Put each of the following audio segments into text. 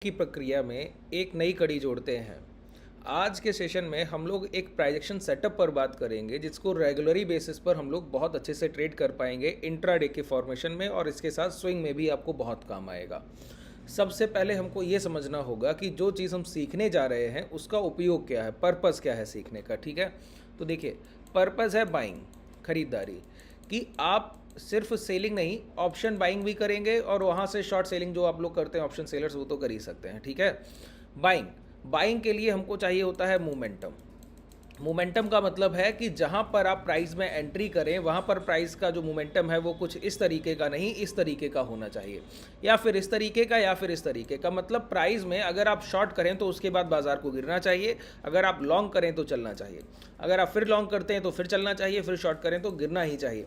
की प्रक्रिया में एक नई कड़ी जोड़ते हैं। आज के सेशन में हम लोग एक प्राइजेक्शन सेटअप पर बात करेंगे जिसको रेगुलरी बेसिस पर हम लोग बहुत अच्छे से ट्रेड कर पाएंगे इंट्राडे के फॉर्मेशन में, और इसके साथ स्विंग में भी आपको बहुत काम आएगा। सबसे पहले हमको ये समझना होगा कि जो चीज़ हम सीखने जा रहे हैं उसका उपयोग क्या है, पर्पस क्या है सीखने का। ठीक है, तो देखिए, पर्पस है बाइंग, खरीदारी, कि आप सिर्फ सेलिंग नहीं, ऑप्शन बाइंग भी करेंगे और वहाँ से शॉर्ट सेलिंग जो आप लोग करते हैं ऑप्शन सेलर्स, वो तो कर ही सकते हैं। ठीक है, बाइंग बाइंग के लिए हमको चाहिए होता है मोमेंटम। मोमेंटम का मतलब है कि जहाँ पर आप प्राइस में एंट्री करें वहाँ पर प्राइस का जो मोमेंटम है वो कुछ इस तरीके का नहीं, इस तरीके का होना चाहिए, या फिर इस तरीके का, या फिर इस तरीके का। मतलब प्राइस में अगर आप शॉर्ट करें तो उसके बाद बाजार को गिरना चाहिए, अगर आप लॉन्ग करें तो चलना चाहिए, अगर आप फिर लॉन्ग करते हैं तो फिर चलना चाहिए, फिर शॉर्ट करें तो गिरना ही चाहिए।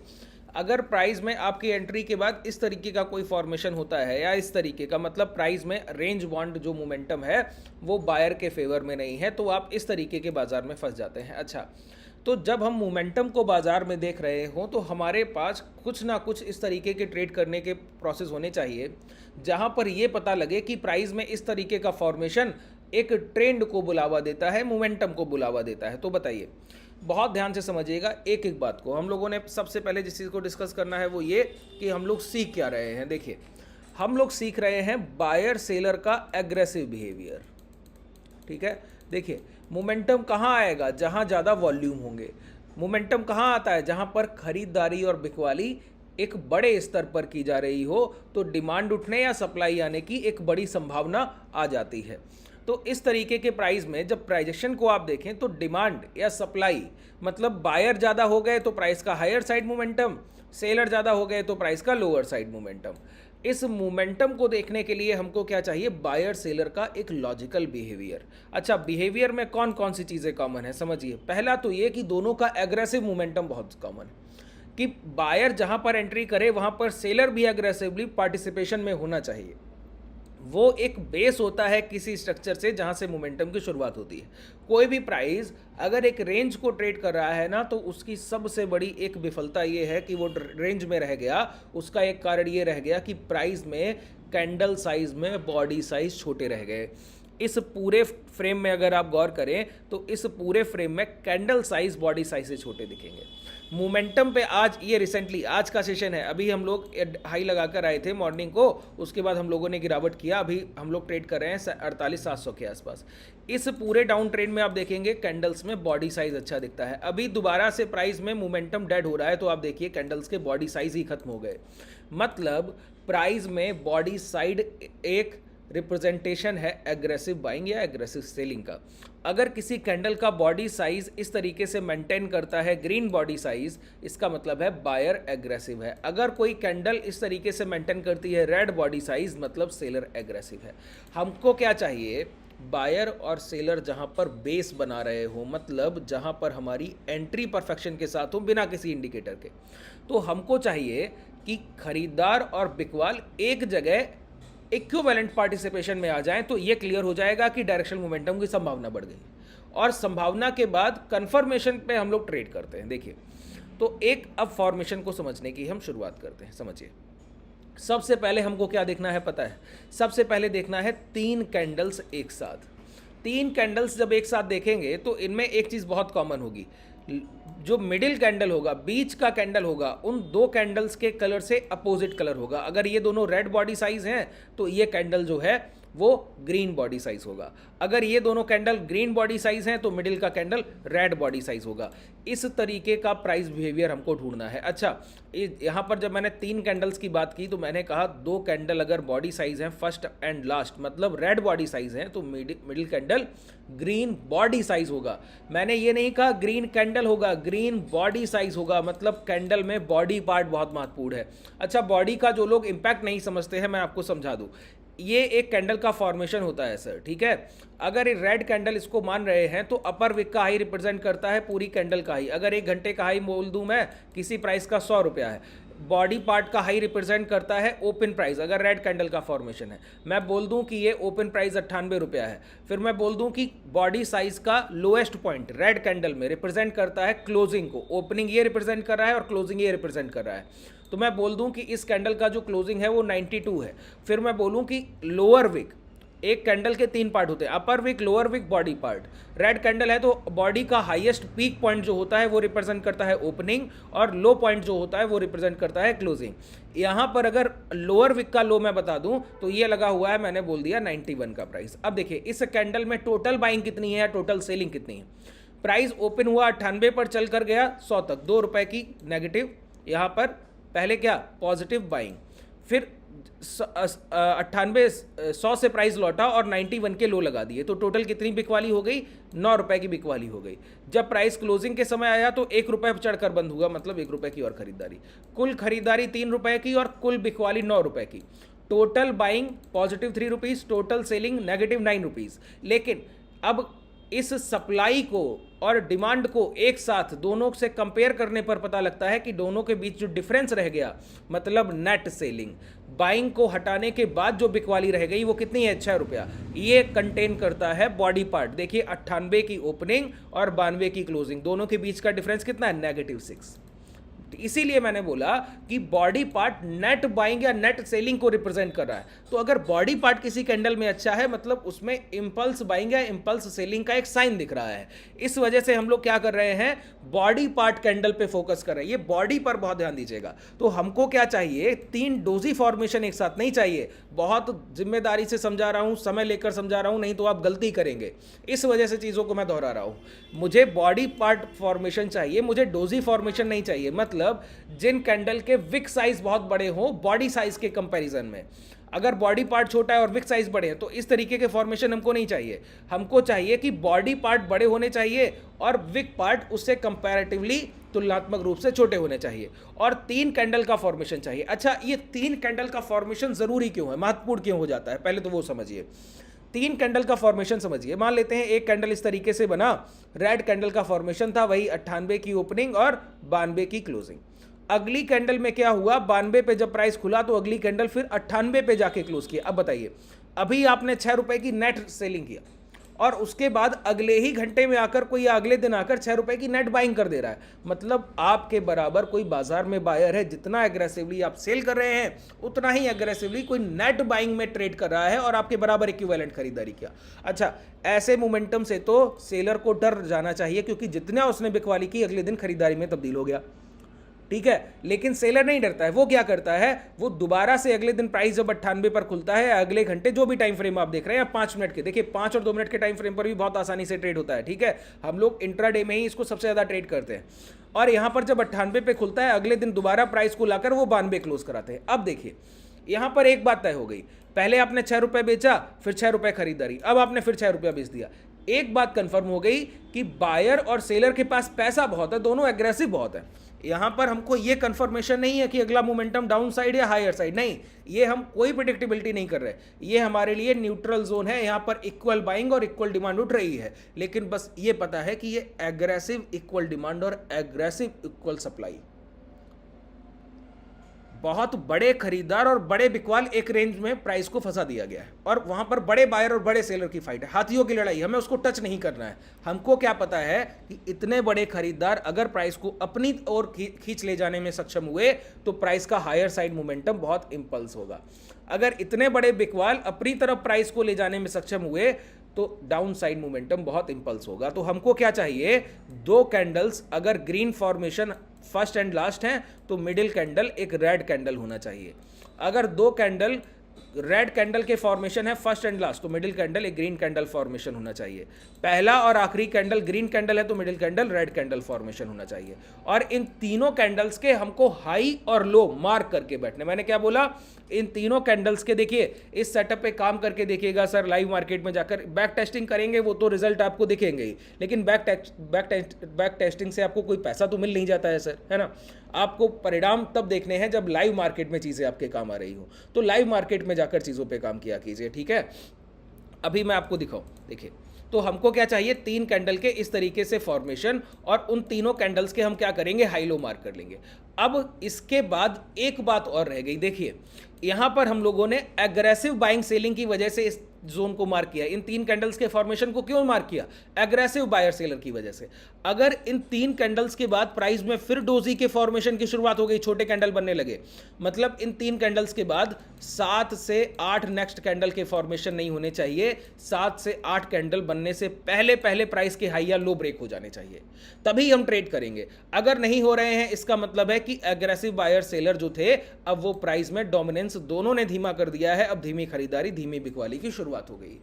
अगर प्राइस में आपकी एंट्री के बाद इस तरीके का कोई फॉर्मेशन होता है या इस तरीके का, मतलब प्राइस में रेंज बॉन्ड जो मोमेंटम है वो बायर के फेवर में नहीं है, तो आप इस तरीके के बाजार में फंस जाते हैं। अच्छा, तो जब हम मोमेंटम को बाजार में देख रहे हों तो हमारे पास कुछ ना कुछ इस तरीके के ट्रेड करने के प्रोसेस होने चाहिए जहां पर ये पता लगे कि प्राइस में इस तरीके का फॉर्मेशन एक ट्रेंड को बुलावा देता है, मोमेंटम को बुलावा देता है। तो बताइए, बहुत ध्यान से समझिएगा एक एक बात को। हम लोगों ने सबसे पहले जिस चीज़ को डिस्कस करना है वो ये कि हम लोग सीख क्या रहे हैं। देखिए, हम लोग सीख रहे हैं बायर सेलर का एग्रेसिव बिहेवियर। ठीक है, देखिए, मोमेंटम कहाँ आएगा? जहाँ ज़्यादा वॉल्यूम होंगे। मोमेंटम कहाँ आता है? जहाँ पर खरीदारी और बिकवाली एक बड़े स्तर पर की जा रही हो, तो डिमांड उठने या सप्लाई आने की एक बड़ी संभावना आ जाती है। तो इस तरीके के प्राइस में जब प्राइजेक्शन को आप देखें तो डिमांड या सप्लाई, मतलब बायर ज़्यादा हो गए तो प्राइस का हायर साइड मोमेंटम, सेलर ज़्यादा हो गए तो प्राइस का लोअर साइड मोमेंटम। इस मोमेंटम को देखने के लिए हमको क्या चाहिए? बायर सेलर का एक लॉजिकल बिहेवियर। अच्छा, बिहेवियर में कौन कौन सी चीज़ें कॉमन है समझिए। पहला तो ये कि दोनों का एग्रेसिव मोमेंटम बहुत कॉमन है, कि बायर जहां पर एंट्री करे वहां पर सेलर भी एग्रेसिवली पार्टिसिपेशन में होना चाहिए। वो एक बेस होता है किसी स्ट्रक्चर से जहां से मोमेंटम की शुरुआत होती है। कोई भी प्राइस अगर एक रेंज को ट्रेड कर रहा है ना, तो उसकी सबसे बड़ी एक विफलता ये है कि वो रेंज में रह गया। उसका एक कारण ये रह गया कि प्राइस में कैंडल साइज में बॉडी साइज छोटे रह गए। इस पूरे फ्रेम में अगर आप गौर करें तो इस पूरे फ्रेम में कैंडल साइज बॉडी साइज से छोटे दिखेंगे। मोमेंटम पे आज ये रिसेंटली आज का सेशन है, अभी हम लोग हाई लगाकर आए थे मॉर्निंग को, उसके बाद हम लोगों ने गिरावट किया, अभी हम लोग ट्रेड कर रहे हैं 48,700 के आसपास। इस पूरे डाउन ट्रेंड में आप देखेंगे कैंडल्स में बॉडी साइज अच्छा दिखता है। अभी दोबारा से प्राइस में मोमेंटम डेड हो रहा है तो आप देखिए कैंडल्स के बॉडी साइज ही खत्म हो गए। मतलब प्राइस में बॉडी साइड एक रिप्रेजेंटेशन है एग्रेसिव बाइंग या एग्रेसिव सेलिंग का। अगर किसी कैंडल का बॉडी साइज इस तरीके से मेंटेन करता है ग्रीन बॉडी साइज, इसका मतलब है बायर एग्रेसिव है। अगर कोई कैंडल इस तरीके से मेंटेन करती है रेड बॉडी साइज, मतलब सेलर एग्रेसिव है। हमको क्या चाहिए? बायर और सेलर जहां पर बेस बना रहे हो, मतलब जहां पर हमारी एंट्री परफेक्शन के साथ हो बिना किसी इंडिकेटर के। तो हमको चाहिए कि खरीदार और बिकवाल एक जगह इक्विवेलेंट पार्टिसिपेशन में आ जाएं, तो ये क्लियर हो जाएगा कि डायरेक्शनल मोमेंटम की संभावना बढ़ गई। और संभावना के बाद कंफर्मेशन पे हम लोग ट्रेड करते हैं। देखिए, तो एक अब फॉर्मेशन को समझने की हम शुरुआत करते हैं। समझिए, सबसे पहले हमको क्या देखना है पता है? सबसे पहले देखना है 3 कैंडल्स एक साथ। 3 कैंडल्स जब एक साथ देखेंगे तो इनमें एक चीज़ बहुत कॉमन होगी। जो मिडिल कैंडल होगा, बीच का कैंडल होगा, उन 2 कैंडल्स के कलर से अपोजिट कलर होगा। अगर ये दोनों रेड बॉडी साइज हैं तो ये कैंडल जो है वो ग्रीन बॉडी साइज होगा। अगर ये दोनों कैंडल ग्रीन बॉडी साइज हैं तो मिडिल का कैंडल रेड बॉडी साइज होगा। इस तरीके का प्राइस बिहेवियर हमको ढूंढना है। अच्छा, यहाँ पर जब मैंने 3 कैंडल्स की बात की तो मैंने कहा 2 कैंडल अगर बॉडी साइज हैं फर्स्ट एंड लास्ट, मतलब रेड बॉडी साइज हैं, तो middle candle green body size होगा। मैंने ये नहीं कहा ग्रीन कैंडल होगा, ग्रीन बॉडी साइज होगा, मतलब कैंडल में बॉडी पार्ट बहुत महत्वपूर्ण है। अच्छा, बॉडी का जो लोग इंपैक्ट नहीं समझते हैं मैं आपको समझा दूं। ये एक कैंडल का फॉर्मेशन होता है सर, ठीक है। अगर ये रेड कैंडल इसको मान रहे हैं तो अपर विक का हाई रिप्रेजेंट करता है पूरी कैंडल का हाई। अगर 1 घंटे का हाई बोल दूं मैं, किसी प्राइस का 100 रुपया है, बॉडी पार्ट का हाई रिप्रेजेंट करता है ओपन प्राइस। अगर रेड कैंडल का फॉर्मेशन है, मैं बोल दूं कि ये ओपन प्राइस 98 रुपया है, फिर मैं बोल दूं कि बॉडी साइज का लोएस्ट पॉइंट रेड कैंडल में रिप्रेजेंट करता है क्लोजिंग को। ओपनिंग ये रिप्रेजेंट कर रहा है और क्लोजिंग ये रिप्रेजेंट कर रहा है। तो मैं बोल दूं कि इस कैंडल का जो क्लोजिंग है वो 92 है। फिर मैं बोलूं कि लोअर विक एक कैंडल के 3 पार्ट होते हैं, upper wick, lower wick, body part. Red candle है तो बॉडी का हाईएस्ट पीक पॉइंट जो होता है वो रिप्रेजेंट करता है ओपनिंग, और लो पॉइंट जो होता है वो रिप्रेजेंट करता है क्लोजिंग। यहाँ पर अगर लोअर विक का लो मैं बता दूं तो ये लगा हुआ है, मैंने बोल दिया 91 का प्राइस। अब देखिए इस कैंडल में टोटल बाइंग कितनी है या टोटल सेलिंग कितनी है। प्राइस ओपन हुआ 98 पर चल कर गया 100 तक, 2 रुपए की नेगेटिव, यहाँ पर पहले क्या पॉजिटिव बाइंग, फिर 98 100 से प्राइस लौटा और 91 के लो लगा दिए, तो टोटल कितनी बिकवाली हो गई, 9 रुपए की बिकवाली हो गई। जब प्राइस क्लोजिंग के समय आया तो 1 रुपए चढ़कर बंद हुआ, मतलब 1 रुपए की और खरीदारी। कुल खरीदारी 3 रुपए की और कुल बिकवाली 9 रुपए की। Total buying positive 3 rupees, total selling negative 9 rupees. लेकिन अब इस सप्लाई को और डिमांड को एक साथ दोनों से कंपेयर करने पर पता लगता है कि दोनों के बीच जो डिफरेंस रह गया, मतलब नेट सेलिंग, बाइंग को हटाने के बाद जो बिकवाली रह गई वो कितनी है, 6 रुपया। ये कंटेन करता है बॉडी पार्ट। देखिए 98 की ओपनिंग और 92 की क्लोजिंग, दोनों के बीच का डिफरेंस कितना है, -6। इसीलिए मैंने बोला कि बॉडी पार्ट नेट बाइंग या नेट सेलिंग को रिप्रेजेंट कर रहा है। तो अगर बॉडी पार्ट किसी कैंडल में अच्छा है, मतलब उसमें इंपल्स बाइंग या इंपल्स सेलिंग का एक साइन दिख रहा है। इस वजह से हम लोग क्या कर रहे हैं, बॉडी पार्ट कैंडल पे फोकस कर रहे हैं। ये बॉडी पर बहुत ध्यान दीजिएगा। तो हमको क्या चाहिए, 3 डोजी फॉर्मेशन एक साथ नहीं चाहिए। बहुत जिम्मेदारी से समझा रहा हूं, समय लेकर समझा रहा हूं, नहीं तो आप गलती करेंगे। इस वजह से चीज़ों को मैं दोहरा रहा हूं। मुझे बॉडी पार्ट फॉर्मेशन चाहिए, मुझे डोजी फॉर्मेशन नहीं चाहिए। मतलब जिन कैंडल के विक साइज बहुत बड़े हो बॉडी साइज के कंपैरिजन में, अगर बॉडी पार्ट छोटा है और विक साइज बड़े हैं तो इस तरीके के फॉर्मेशन हमको नहीं चाहिए। हमको चाहिए कि बॉडी पार्ट बड़े होने चाहिए और विक पार्ट उससे कंपैरेटिवली तुलनात्मक रूप से छोटे होने चाहिए, और 3 कैंडल का फॉर्मेशन चाहिए। अच्छा, ये 3 कैंडल का फॉर्मेशन जरूरी क्यों है, महत्वपूर्ण क्यों हो जाता है, पहले तो वो समझिए। 3 कैंडल का फॉर्मेशन समझिए। मान लेते हैं एक कैंडल इस तरीके से बना, रेड कैंडल का फॉर्मेशन था, वही 98 की ओपनिंग और 92 की क्लोजिंग। अगली कैंडल में क्या हुआ, 92 पे जब प्राइस खुला तो अगली कैंडल फिर 98 पे जाके क्लोज किया। अब बताइए, अभी आपने 6 रुपए की नेट सेलिंग किया और उसके बाद अगले ही घंटे में आकर कोई, या अगले दिन आकर 6 रुपए की नेट बाइंग कर दे रहा है। मतलब आपके बराबर कोई बाजार में बायर है, जितना एग्रेसिवली आप सेल कर रहे हैं उतना ही एग्रेसिवली कोई नेट बाइंग में ट्रेड कर रहा है और आपके बराबर इक्विवेलेंट खरीदारी किया। अच्छा, ऐसे मोमेंटम से तो सेलर को डर जाना चाहिए, क्योंकि जितना उसने बिकवाली की अगले दिन खरीदारी में तब्दील हो गया। ठीक है, लेकिन सेलर नहीं डरता है। वो क्या करता है, वो दोबारा से अगले दिन प्राइस जब 98 पर खुलता है, अगले घंटे जो भी टाइम फ्रेम आप देख रहे हैं, 5 मिनट के, देखिए 5 और 2 मिनट के टाइम फ्रेम पर भी बहुत आसानी से ट्रेड होता है। ठीक है, हम लोग इंट्राडे में ही इसको सबसे ज्यादा ट्रेड करते हैं। और यहां पर जब 98 पे खुलता है, अगले दिन दोबारा प्राइस को लाकर वो 92 क्लोज कराते हैं। अब देखिए यहां पर एक बात तय हो गई, पहले आपने 6 रुपए बेचा, फिर 6 रुपए खरीदारी, अब आपने फिर 6 रुपया बेच दिया। एक बात कंफर्म हो गई कि बायर और सेलर के पास पैसा बहुत है, दोनों एग्रेसिव बहुत है। यहां पर हमको ये कंफर्मेशन नहीं है कि अगला मोमेंटम डाउन साइड या हायर साइड, नहीं, ये हम कोई प्रिडिक्टेबिलिटी नहीं कर रहे। ये हमारे लिए न्यूट्रल जोन है, यहां पर इक्वल बाइंग और इक्वल डिमांड उठ रही है, लेकिन बस ये पता है कि ये एग्रेसिव इक्वल डिमांड और एग्रेसिव इक्वल सप्लाई, बहुत बड़े खरीदार और बड़े बिकवाल एक रेंज में प्राइस को फंसा दिया गया है, और वहां पर बड़े बायर और बड़े सेलर की फाइट है, हाथियों की लड़ाई। हमें उसको टच नहीं करना है। हमको क्या पता है कि इतने बड़े खरीदार अगर प्राइस को अपनी ओर खींच ले जाने में सक्षम हुए तो प्राइस का हायर साइड मोमेंटम बहुत इंपल्स होगा। अगर इतने बड़े बिकवाल अपनी तरफ प्राइस को ले जाने में सक्षम हुए तो डाउन साइड मोमेंटम बहुत इंपल्स होगा। तो हमको क्या चाहिए, 2 कैंडल्स अगर green formation first and last हैं तो मिडिल कैंडल एक रेड कैंडल होना चाहिए। अगर 2 कैंडल रेड कैंडल के फॉर्मेशन है फर्स्ट एंड लास्ट तो मिडिल कैंडल एक ग्रीन कैंडल फॉर्मेशन होना चाहिए। पहला और आखिरी कैंडल ग्रीन कैंडल है तो middle candle red candle formation होना चाहिए। और इन तीनों कैंडल्स के हमको हाई और लो मार्क करके बैठने। मैंने क्या बोला, इन तीनों कैंडल्स के देखिए इस सेटअप पे काम करके देखिएगा सर, लाइव मार्केट में जाकर बैक टेस्टिंग करेंगे वो तो रिजल्ट आपको दिखेंगे ही, लेकिन बैक टेस्टिंग से आपको कोई पैसा तो मिल नहीं जाता है सर, है ना। आपको परिणाम तब देखने हैं जब लाइव मार्केट में चीज़ें आपके काम आ रही हो, तो लाइव मार्केट में जाकर चीज़ों पे काम किया कीजिए। ठीक है, अभी मैं आपको दिखाऊं, देखिए तो हमको क्या चाहिए, 3 कैंडल के इस तरीके से फॉर्मेशन, और उन तीनों कैंडल्स के हम क्या करेंगे, हाई लो मार्क कर लेंगे। अब इसके बाद एक बात और रह गई, देखिए यहां पर हम लोगों ने एग्रेसिव बाइंग सेलिंग की वजह से इस जोन को मार्क किया, इन 3 कैंडल्स के फॉर्मेशन को क्यों मार्क किया? एग्रेसिव बायर सेलर की वजह से। अगर इन 3 कैंडल्स के बाद प्राइस में फिर डोजी के फॉर्मेशन की शुरुआत हो गई, छोटे कैंडल बनने लगे, मतलब इन 3 कैंडल्स के बाद 7 से 8 नेक्स्ट कैंडल के फॉर्मेशन नहीं होने चाहिए। 7 से 8 कैंडल बनने से पहले पहले प्राइस के हाई या लो ब्रेक हो जाने चाहिए, तभी हम ट्रेड करेंगे। अगर नहीं हो रहे हैं, इसका मतलब है कि एग्रेसिव बायर सेलर जो थे, अब वो प्राइस में डोमिनेंस दोनों ने धीमा कर दिया है। अब धीमी खरीदारी, धीमी बिकवाली की शुरुआत हो गई,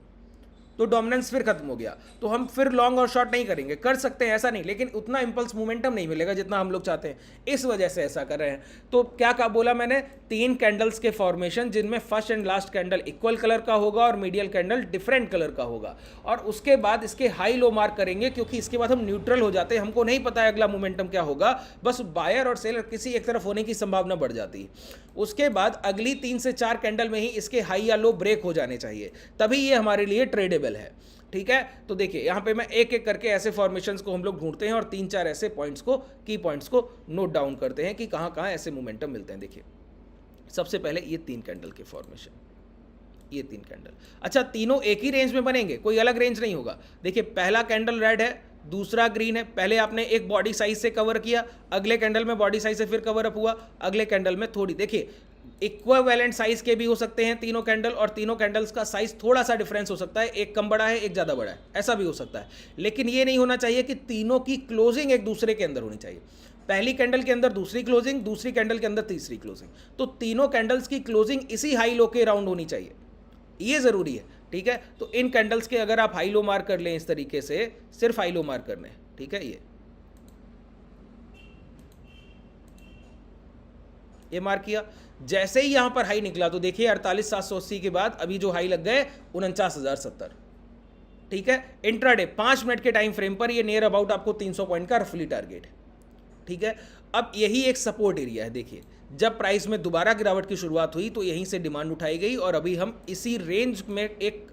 तो डोमिनेंस फिर खत्म हो गया। तो हम फिर लॉन्ग और शॉर्ट नहीं करेंगे, कर सकते हैं ऐसा नहीं, लेकिन उतना इंपल्स मोमेंटम नहीं मिलेगा जितना हम लोग चाहते हैं, इस वजह से ऐसा कर रहे हैं। तो क्या कहा बोला मैंने? 3 कैंडल्स के फॉर्मेशन जिनमें first and last candle equal colour का होगा और मीडियल कैंडल डिफरेंट कलर का होगा, और उसके बाद इसके हाई लो मार्क करेंगे, क्योंकि इसके बाद हम न्यूट्रल हो जाते हैं। हमको नहीं पता है अगला मोमेंटम क्या होगा, बस बायर और सेलर किसी एक तरफ होने की संभावना बढ़ जाती है। उसके बाद अगली 3 से 4 कैंडल में ही इसके हाई या लो ब्रेक हो जाने चाहिए, तभी ये हमारे लिए ट्रेडेबल है। ठीक है, तो देखिए यहाँ पे मैं एक एक करके ऐसे फॉर्मेशंस को हम लोग ढूंढते हैं और 3-4 ऐसे पॉइंट्स को, की पॉइंट्स को नोट डाउन करते हैं कि कहाँ कहाँ ऐसे मोमेंटम मिलते हैं। देखिए सबसे पहले ये 3 कैंडल के फॉर्मेशन, ये 3 कैंडल, अच्छा तीनों एक ही रेंज में बनेंगे, कोई अलग रेंज नहीं होगा। देखिए पहला कैंडल रेड है, दूसरा ग्रीन है। पहले आपने एक बॉडी साइज से कवर किया, अगले कैंडल में बॉडी साइज से फिर कवर अप हुआ, अगले कैंडल में थोड़ी, देखिए इक्विवेलेंट साइज के भी हो सकते हैं तीनों कैंडल, और तीनों कैंडल्स का साइज थोड़ा सा डिफरेंस हो सकता है, एक कम बड़ा है एक ज़्यादा बड़ा है, ऐसा भी हो सकता है। लेकिन ये नहीं होना चाहिए कि तीनों की क्लोजिंग एक दूसरे के अंदर होनी चाहिए। पहली कैंडल के अंदर दूसरी क्लोजिंग, दूसरी कैंडल के अंदर तीसरी क्लोजिंग, तो तीनों कैंडल्स की क्लोजिंग इसी हाई लो के राउंड होनी चाहिए, ये ज़रूरी है। ठीक है, तो इन कैंडल्स के अगर आप हाई लो मार्क कर लें इस तरीके से, सिर्फ हाई लो मार्क करने, ठीक है, ये मार्क किया। जैसे ही यहां पर हाई निकला तो देखिए 48,780 के बाद अभी जो हाई लग गए 49,070। ठीक है, इंट्राडे 5 मिनट के टाइम फ्रेम पर ये नियर अबाउट आपको 300 पॉइंट का रफली टारगेट है। ठीक है, अब यही एक सपोर्ट एरिया है। देखिए जब प्राइस में दोबारा गिरावट की शुरुआत हुई तो यहीं से डिमांड उठाई गई, और अभी हम इसी रेंज में एक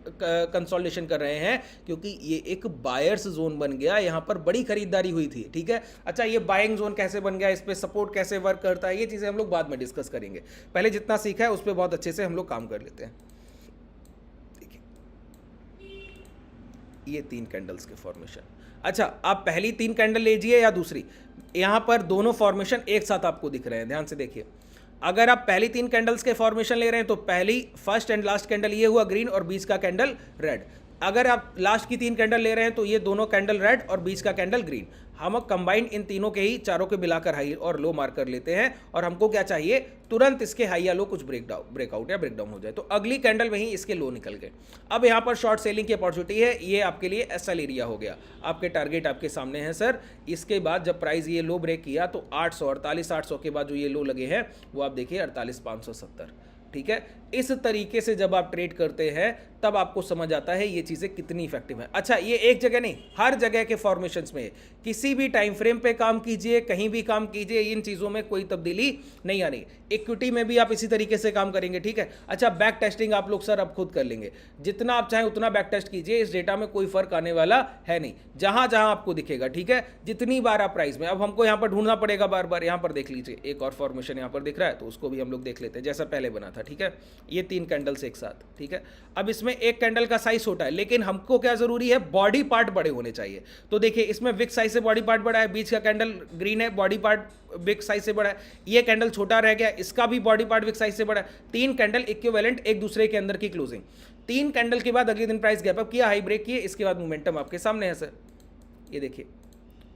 कंसोलिडेशन कर रहे हैं, क्योंकि ये एक बायर्स जोन बन गया, यहाँ पर बड़ी खरीदारी हुई थी। ठीक है, अच्छा ये बाइंग जोन कैसे बन गया, इस पर सपोर्ट कैसे वर्क करता है, ये चीज़ें हम लोग बाद में डिस्कस करेंगे। पहले जितना सीखा है उस पर बहुत अच्छे से हम लोग काम कर लेते हैं। देखिए ये 3 कैंडल्स के फॉर्मेशन, अच्छा आप पहली 3 कैंडल लीजिए या दूसरी, यहां पर दोनों फॉर्मेशन एक साथ आपको दिख रहे हैं, ध्यान से देखिए। अगर आप पहली 3 कैंडल्स के फॉर्मेशन ले रहे हैं तो पहली फर्स्ट एंड लास्ट कैंडल ये हुआ ग्रीन और बीच का कैंडल रेड। अगर आप लास्ट की 3 कैंडल ले रहे हैं तो ये दोनों कैंडल रेड और बीच का कैंडल ग्रीन। हम कंबाइंड इन तीनों के ही, चारों के मिलाकर हाई और लो मार्क कर लेते हैं, और हमको क्या चाहिए, तुरंत इसके हाई या लो कुछ ब्रेकआउट या ब्रेकडाउन हो जाए। तो अगली कैंडल में ही इसके लो निकल गए। अब यहाँ पर शॉर्ट सेलिंग की अपॉर्चुनिटी है, ये आपके लिए एसएल एरिया हो गया, आपके टारगेट आपके सामने हैं सर। इसके बाद जब प्राइस ये लो ब्रेक किया तो 48,800 के बाद जो ये लो लगे हैं वो आप देखिए 48,570। ठीक है, इस तरीके से जब आप ट्रेड करते हैं तब आपको समझ आता है ये चीज़ें कितनी इफेक्टिव है। अच्छा ये एक जगह नहीं, हर जगह के फॉर्मेशंस में, किसी भी टाइम फ्रेम पे काम कीजिए, कहीं भी काम कीजिए, इन चीज़ों में कोई तब्दीली नहीं आनी। इक्विटी में भी आप इसी तरीके से काम करेंगे। ठीक है, अच्छा बैक टेस्टिंग आप लोग सर अब खुद कर लेंगे, जितना आप चाहें उतना बैक टेस्ट कीजिए, इस डेटा में कोई फर्क आने वाला है नहीं, जहां जहां आपको दिखेगा। ठीक है, जितनी बार आप प्राइस में, अब हमको यहाँ पर ढूंढना पड़ेगा बार बार। यहाँ पर देख लीजिए एक और फॉर्मेशन यहाँ पर दिख रहा है, तो उसको भी हम लोग देख लेते हैं जैसा पहले बना था। ठीक है, ये 3 कैंडल्स एक साथ। ठीक है, अब इसमें एक कैंडल का साइज छोटा है, लेकिन हमको क्या जरूरी है, बॉडी पार्ट बड़े होने चाहिए। तो देखिए इसमें विक साइज से बॉडी पार्ट बड़ा है, बीच का कैंडल ग्रीन है, बॉडी पार्ट विक साइज से बड़ा है, ये कैंडल छोटा रह गया, इसका भी बॉडी पार्ट विक साइज से बड़ा है। 3 कैंडल इक्विवेलेंट एक दूसरे के अंदर की क्लोजिंग। 3 कैंडल के बाद अगले दिन प्राइस गैप अप किया, हाई ब्रेक किए, इसके बाद मोमेंटम आपके सामने है सर, ये देखिए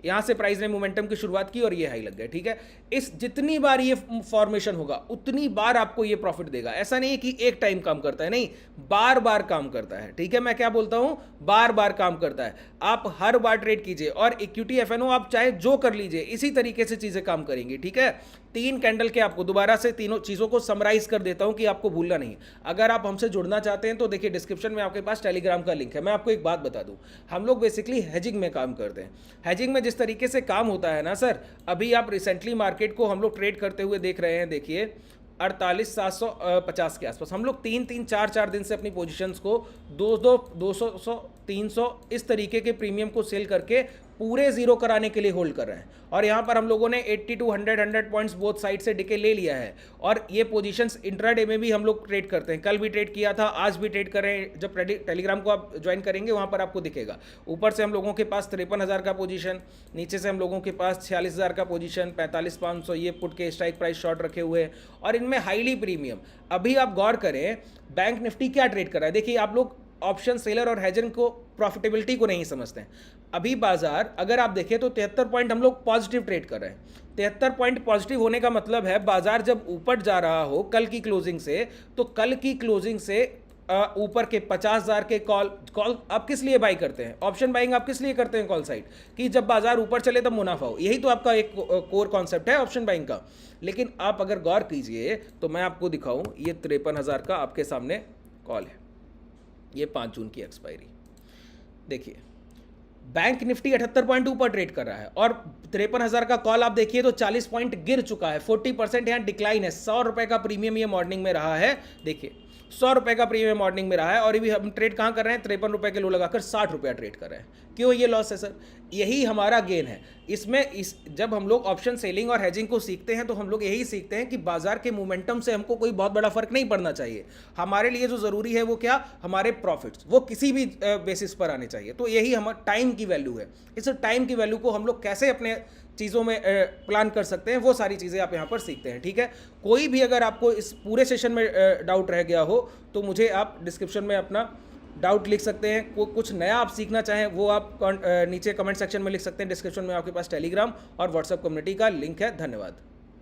यहां से प्राइस ने मोमेंटम की शुरुआत की और ये हाई लग गए। ठीक है, इस जितनी बार ये फॉर्मेशन होगा उतनी बार आपको ये प्रॉफिट देगा। ऐसा नहीं है कि एक टाइम काम करता है, नहीं, बार बार काम करता है। ठीक है, मैं क्या बोलता हूं, बार बार काम करता है। आप हर बार ट्रेड कीजिए, और इक्विटी एफएनओ आप चाहे जो कर लीजिए, इसी तरीके से चीजें काम करेंगी। ठीक है, 3 कैंडल के आपको दोबारा से तीनों चीजों को समराइज कर देता हूं कि आपको भूलना नहीं। अगर आप हमसे जुड़ना चाहते हैं तो देखिए डिस्क्रिप्शन में आपके पास टेलीग्राम का लिंक है। मैं आपको एक बात बता दूं, हम लोग बेसिकली हेजिंग में काम करते हैं। हेजिंग में जिस तरीके से काम होता है ना सर, अभी आप रिसेंटली मार्केट को हम लोग ट्रेड करते हुए देख रहे हैं, देखिए 48,750 के आसपास। हम लोग 3-3, 4-4 दिन से अपनी पोजीशंस को 200, 300 इस तरीके के प्रीमियम को सेल करके पूरे जीरो कराने के लिए होल्ड कर रहे हैं। और यहाँ पर हम लोगों ने 80 टू 100 पॉइंट्स बोथ साइड से डिके ले लिया है। और ये पोजीशंस इंट्राडे में भी हम लोग ट्रेड करते हैं, कल भी ट्रेड किया था, आज भी ट्रेड करें। जब टेलीग्राम को आप ज्वाइन करेंगे वहाँ पर आपको दिखेगा। ऊपर से हम लोगों के पास 53,000 का पोजीशन, नीचे से हम लोगों के पास 46,000 का पोजीशन, 45,500 ये पुट के स्ट्राइक प्राइस शॉर्ट रखे हुए हैं, और इनमें हाईली प्रीमियम। अभी आप गौर करें बैंक निफ्टी क्या ट्रेड कर रहा है। देखिए, आप लोग ऑप्शन सेलर और हेजर को प्रॉफिटेबिलिटी को नहीं समझते हैं। अभी बाजार अगर आप देखें तो 73 पॉइंट हम लोग पॉजिटिव ट्रेड कर रहे हैं। 73 पॉइंट पॉजिटिव होने का मतलब है बाजार जब ऊपर जा रहा हो कल की क्लोजिंग से, तो कल की क्लोजिंग से ऊपर के 50,000 के कॉल आप किस लिए बाई करते हैं? ऑप्शन बाइंग आप किस लिए करते हैं कॉल साइड, कि जब बाजार ऊपर चले तब मुनाफा हो। यही तो आपका एक कोर कॉन्सेप्ट है ऑप्शन बाइंग का। लेकिन आप अगर गौर कीजिए तो मैं आपको दिखाऊं, ये 53,000 का आपके सामने कॉल है, ये 5 जून की एक्सपायरी। देखिए, बैंक निफ्टी 78 पॉइंट ऊपर ट्रेड कर रहा है, और 53,000 का कॉल आप देखिए तो 40 पॉइंट गिर चुका है। 40% यहाँ डिक्लाइन है। 100 रुपए का प्रीमियम ये मॉर्निंग में रहा है। देखिए, 100 रुपए का प्रीमियम मॉर्निंग में रहा है, और अभी हम ट्रेड कहाँ कर रहे हैं? 53 रुपए के लो लगाकर 60 रुपया ट्रेड कर रहे हैं। क्यों ये लॉस है सर? यही हमारा गेन है इसमें। जब हम लोग ऑप्शन सेलिंग और हेजिंग को सीखते हैं तो हम लोग यही सीखते हैं कि बाजार के मोमेंटम से हमको कोई बहुत बड़ा फर्क नहीं पड़ना चाहिए। हमारे लिए जो जरूरी है वो क्या? हमारे प्रॉफिट्स, वो किसी भी बेसिस पर आने चाहिए। तो यही हमारा टाइम की वैल्यू है। इस टाइम की वैल्यू को हम लोग कैसे अपने चीज़ों में प्लान कर सकते हैं, वो सारी चीज़ें आप यहाँ पर सीखते हैं। ठीक है, कोई भी अगर आपको इस पूरे सेशन में डाउट रह गया हो तो मुझे आप डिस्क्रिप्शन में अपना डाउट लिख सकते हैं। कुछ नया आप सीखना चाहें वो आप नीचे कमेंट सेक्शन में लिख सकते हैं। डिस्क्रिप्शन में आपके पास टेलीग्राम और व्हाट्सएप कम्युनिटी का लिंक है। धन्यवाद।